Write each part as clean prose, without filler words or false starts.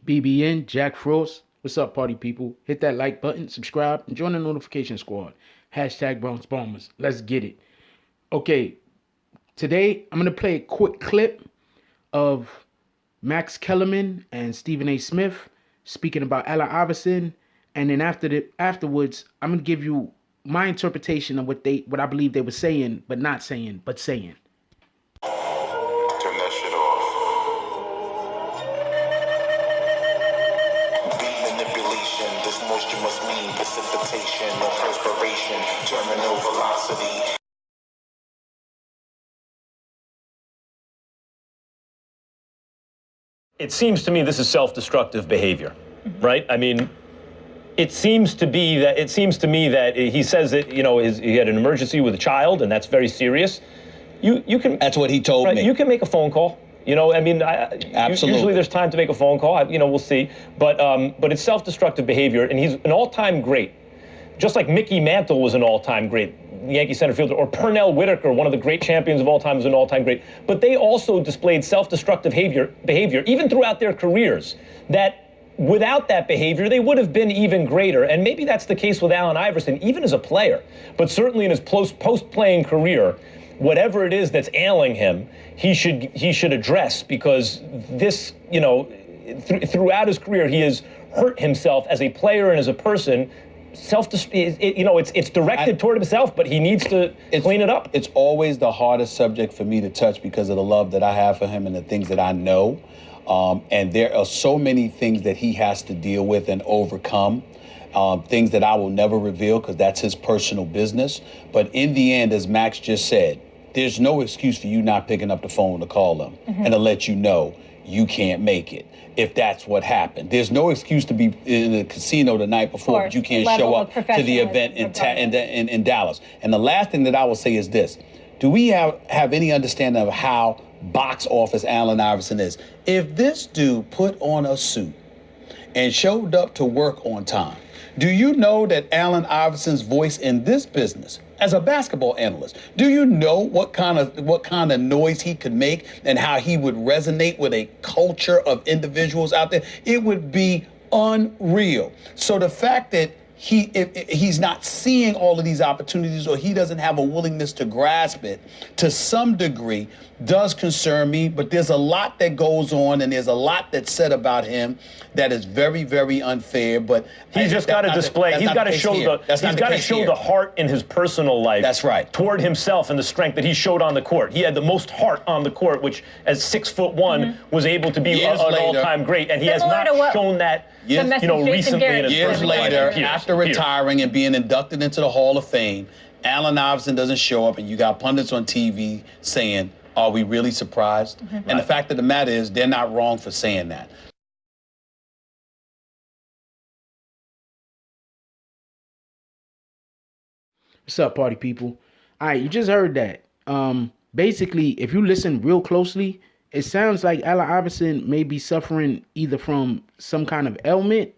BBN, Jack Frost. What's up, party people? Hit that like button, subscribe, and join the notification squad. Hashtag Bronx Bombers. Let's get it. Okay, today I'm going to play a quick clip of Max Kellerman and Stephan A Smith speaking about Allen Iverson. And then afterwards, I'm going to give you my interpretation of what I believe they were saying, but not saying, but saying. Turn that shit off. Beat manipulation. This moisture must mean precipitation or perspiration. Terminal velocity. It seems to me this is self-destructive behavior, right? I mean, it seems to me that he says that, you know, he had an emergency with a child, and that's very serious. You can. That's what he told me. You can make a phone call. You know, I mean, absolutely. Usually there's time to make a phone call. You know, we'll see. But it's self-destructive behavior, and he's an all-time great. Just like Mickey Mantle was an all-time great Yankee center fielder, or Pernell Whitaker, one of the great champions of all time, was an all-time great. But they also displayed self-destructive behavior, even throughout their careers, that without that behavior, they would have been even greater. And maybe that's the case with Allen Iverson, even as a player. But certainly in his post-playing career, whatever it is that's ailing him, he should address, because this, you know, throughout his career, he has hurt himself as a player and as a person. It's directed toward himself, but he needs to clean it up. It's always the hardest subject for me to touch because of the love that I have for him and the things that I know. And there are so many things that he has to deal with and overcome, things that I will never reveal because that's his personal business. But in the end, as Max just said, there's no excuse for you not picking up the phone to call him and to let you know you can't make it. If that's what happened, there's no excuse to be in the casino the night before, but you can't show up to the event in Dallas. And the last thing that I will say is this: do we have any understanding of how box office Allen Iverson is? If this dude put on a suit and showed up to work on time, do you know that Allen Iverson's voice in this business, as a basketball analyst, do you know what kind of noise he could make and how he would resonate with a culture of individuals out there? It would be unreal. So the fact that if he's not seeing all of these opportunities, or he doesn't have a willingness to grasp it to some degree, does concern me. But there's a lot that goes on, and there's a lot that's said about him that is very, very unfair. But he's just got to display. He's got to show the heart in his personal life. That's right. Toward himself and the strength that he showed on the court. He had the most heart on the court, which, as 6'1", was able to be an all-time great, and he has not shown that. Recently in his years later, after retiring and being inducted into the Hall of Fame, Allen Iverson doesn't show up, and you got pundits on TV saying, "Are we really surprised?" And the fact of the matter is, they're not wrong for saying that. What's up, party people? All right, you just heard that. Basically, if you listen real closely, it sounds like Allen Iverson may be suffering either from some kind of ailment.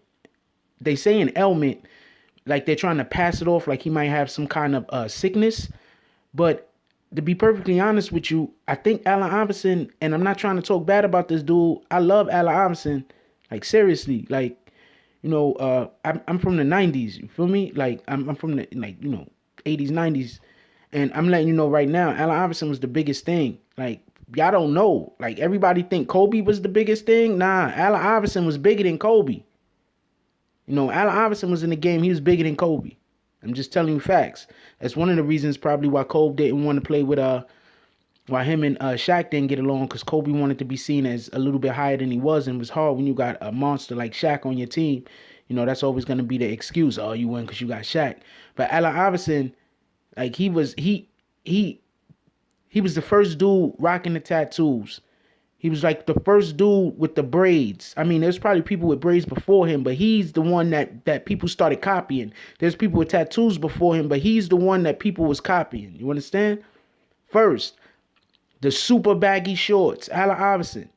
They say an ailment, like they're trying to pass it off like he might have some kind of sickness. But to be perfectly honest with you, I think Allen Iverson, and I'm not trying to talk bad about this dude, I love Allen Iverson, like seriously, like, you know, I'm from the 90s, you feel me? Like, I'm from the, 80s, 90s, and I'm letting you know right now, Allen Iverson was the biggest thing. Like, y'all don't know. Like, everybody think Kobe was the biggest thing. Nah, Allen Iverson was bigger than Kobe. You know, Allen Iverson was in the game. He was bigger than Kobe. I'm just telling you facts. That's one of the reasons probably why Kobe didn't want to play with, why him and Shaq didn't get along, because Kobe wanted to be seen as a little bit higher than he was, and it was hard when you got a monster like Shaq on your team. You know, that's always going to be the excuse. Oh, you win because you got Shaq. But Allen Iverson, like, he was the first dude rocking the tattoos. He was like the first dude with the braids. I mean, there's probably people with braids before him, but he's the one that people started copying. There's people with tattoos before him, but he's the one that people was copying. You understand? First, the super baggy shorts, Allen Iverson.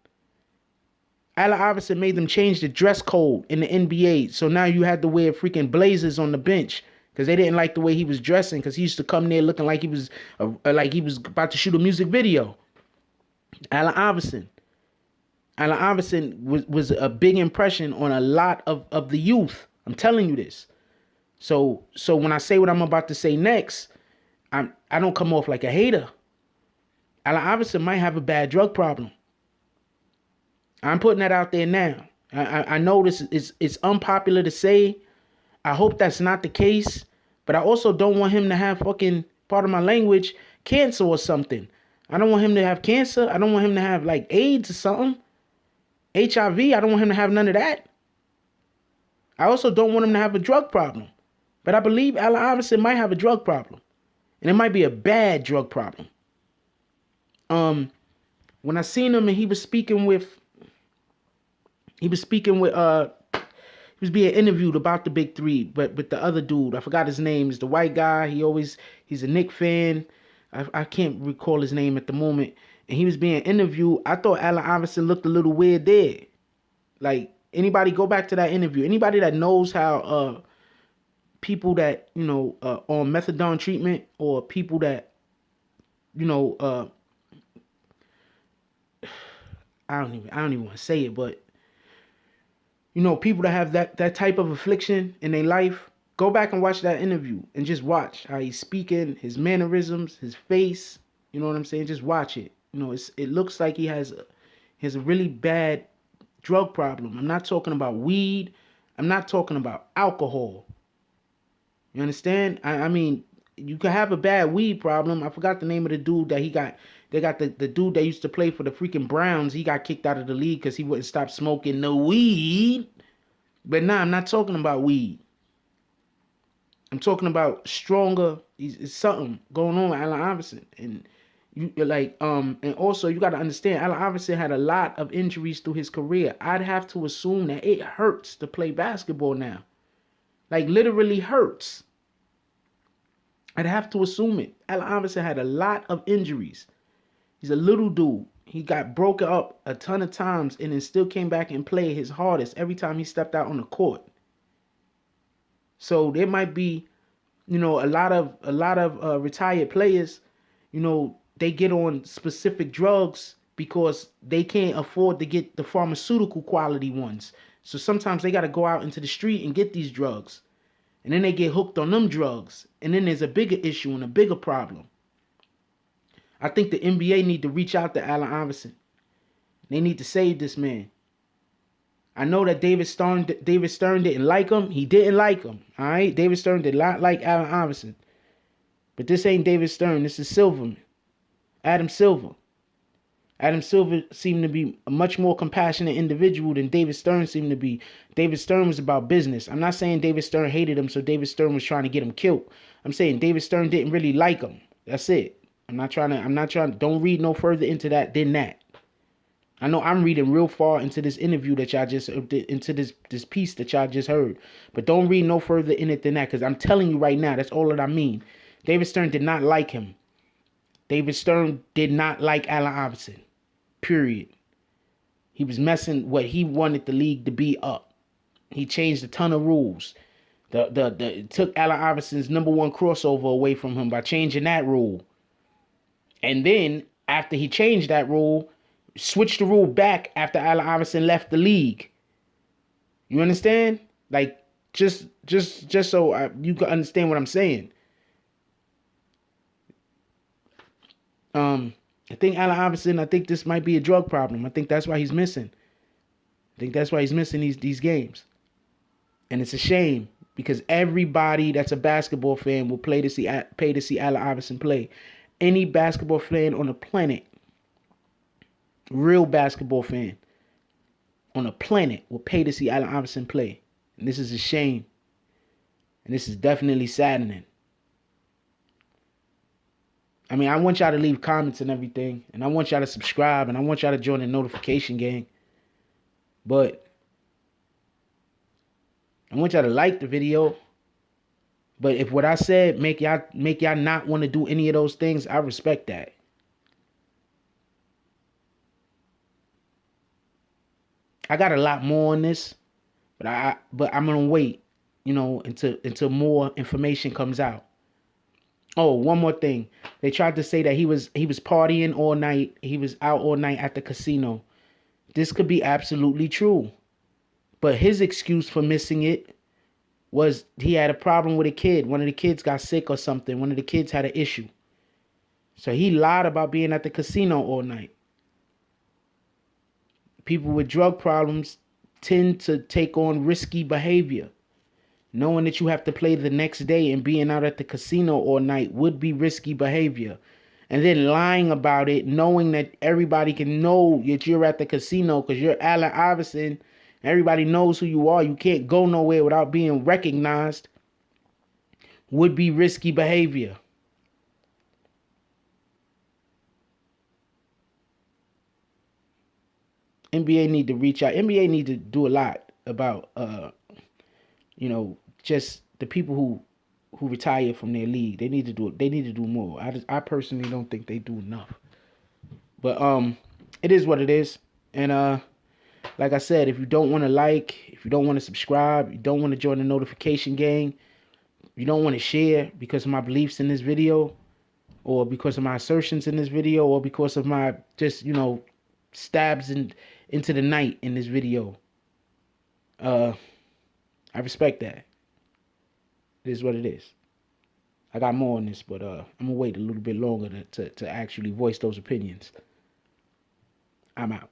Allen Iverson made them change the dress code in the NBA. So now you had to wear freaking blazers on the bench, because they didn't like the way he was dressing, because he used to come there looking like he was about to shoot a music video. Allen Iverson. Allen Iverson was a big impression on a lot of the youth. I'm telling you this. So when I say what I'm about to say next, I don't come off like a hater. Allen Iverson might have a bad drug problem. I'm putting that out there now. I know this is it's unpopular to say. I hope that's not the case, but I also don't want him to have fucking, part of my language, cancer or something. I don't want him to have cancer. I don't want him to have like AIDS or something. HIV, I don't want him to have none of that. I also don't want him to have a drug problem. But I believe Allen Iverson might have a drug problem. And it might be a bad drug problem. When I seen him and he was being interviewed about the big three, but with the other dude, I forgot his name, is the white guy. He's a Knick fan. I can't recall his name at the moment. And he was being interviewed. I thought Allen Iverson looked a little weird there. Like, anybody go back to that interview. Anybody that knows how people that, on methadone treatment, or people that, I don't even want to say it, but people that have that type of affliction in their life, go back and watch that interview and just watch how he's speaking, his mannerisms, his face. You know what I'm saying? Just watch it. It looks like he has a really bad drug problem. I'm not talking about weed. I'm not talking about alcohol. You understand? I mean, you could have a bad weed problem. I forgot the name of the dude that he got. They got the dude that used to play for the freaking Browns. He got kicked out of the league because he wouldn't stop smoking no weed. But nah, I'm not talking about weed. I'm talking about stronger. It's something going on with Allen Iverson. And and also you got to understand, Allen Iverson had a lot of injuries through his career. I'd have to assume that it hurts to play basketball now. Like, literally hurts. I'd have to assume it. Allen Iverson had a lot of injuries. He's a little dude. He got broken up a ton of times and then still came back and played his hardest every time he stepped out on the court. So there might be, a lot of retired players, they get on specific drugs because they can't afford to get the pharmaceutical quality ones. So sometimes they got to go out into the street and get these drugs. And then they get hooked on them drugs. And then there's a bigger issue and a bigger problem. I think the NBA need to reach out to Allen Iverson. They need to save this man. I know that David Stern didn't like him. He didn't like him. All right? David Stern did not like Allen Iverson. But this ain't David Stern. This is Silverman. Adam Silver. Adam Silver seemed to be a much more compassionate individual than David Stern seemed to be. David Stern was about business. I'm not saying David Stern hated him, so David Stern was trying to get him killed. I'm saying David Stern didn't really like him. That's it. I'm not trying to, don't read no further into that than that. I know I'm reading real far into this interview that y'all just, into this piece that y'all just heard. But don't read no further in it than that, because I'm telling you right now, that's all that I mean. David Stern did not like him. David Stern did not like Allen Iverson. Period. He was messing what he wanted the league to be up. He changed a ton of rules. It took Allen Iverson's #1 crossover away from him by changing that rule. And then, after he changed that rule, switched the rule back after Allen Iverson left the league. You understand? Like, just so you can understand what I'm saying. I think Allen Iverson, I think this might be a drug problem. I think that's why he's missing. I think that's why he's missing these games. And it's a shame, because everybody that's a basketball fan will pay to see Allen Iverson play. Any basketball fan on the planet, real basketball fan on the planet, will pay to see Allen Iverson play. And this is a shame. And this is definitely saddening. I mean, I want y'all to leave comments and everything. And I want y'all to subscribe. And I want y'all to join the notification gang. But I want y'all to like the video. But if what I said make y'all not want to do any of those things, I respect that. I got a lot more on this, but I'm gonna wait, until more information comes out. Oh, one more thing. They tried to say that he was partying all night. He was out all night at the casino. This could be absolutely true. But his excuse for missing it was he had a problem with a kid. One of the kids got sick or something. One of the kids had an issue. So he lied about being at the casino all night. People with drug problems tend to take on risky behavior. Knowing that you have to play the next day and being out at the casino all night would be risky behavior. And then lying about it, knowing that everybody can know that you're at the casino because you're Allen Iverson. Everybody knows who you are. You can't go nowhere without being recognized. Would be risky behavior. NBA need to reach out. NBA need to do a lot about, just the people who retire from their league. They need to do it. They need to do more. I personally don't think they do enough. But it is what it is. And like I said, if you don't want to like, if you don't want to subscribe, you don't want to join the notification gang, you don't want to share because of my beliefs in this video, or because of my assertions in this video, or because of my just stabs into the night in this video. I respect that. It is what it is. I got more on this, but I'm gonna wait a little bit longer to actually voice those opinions. I'm out.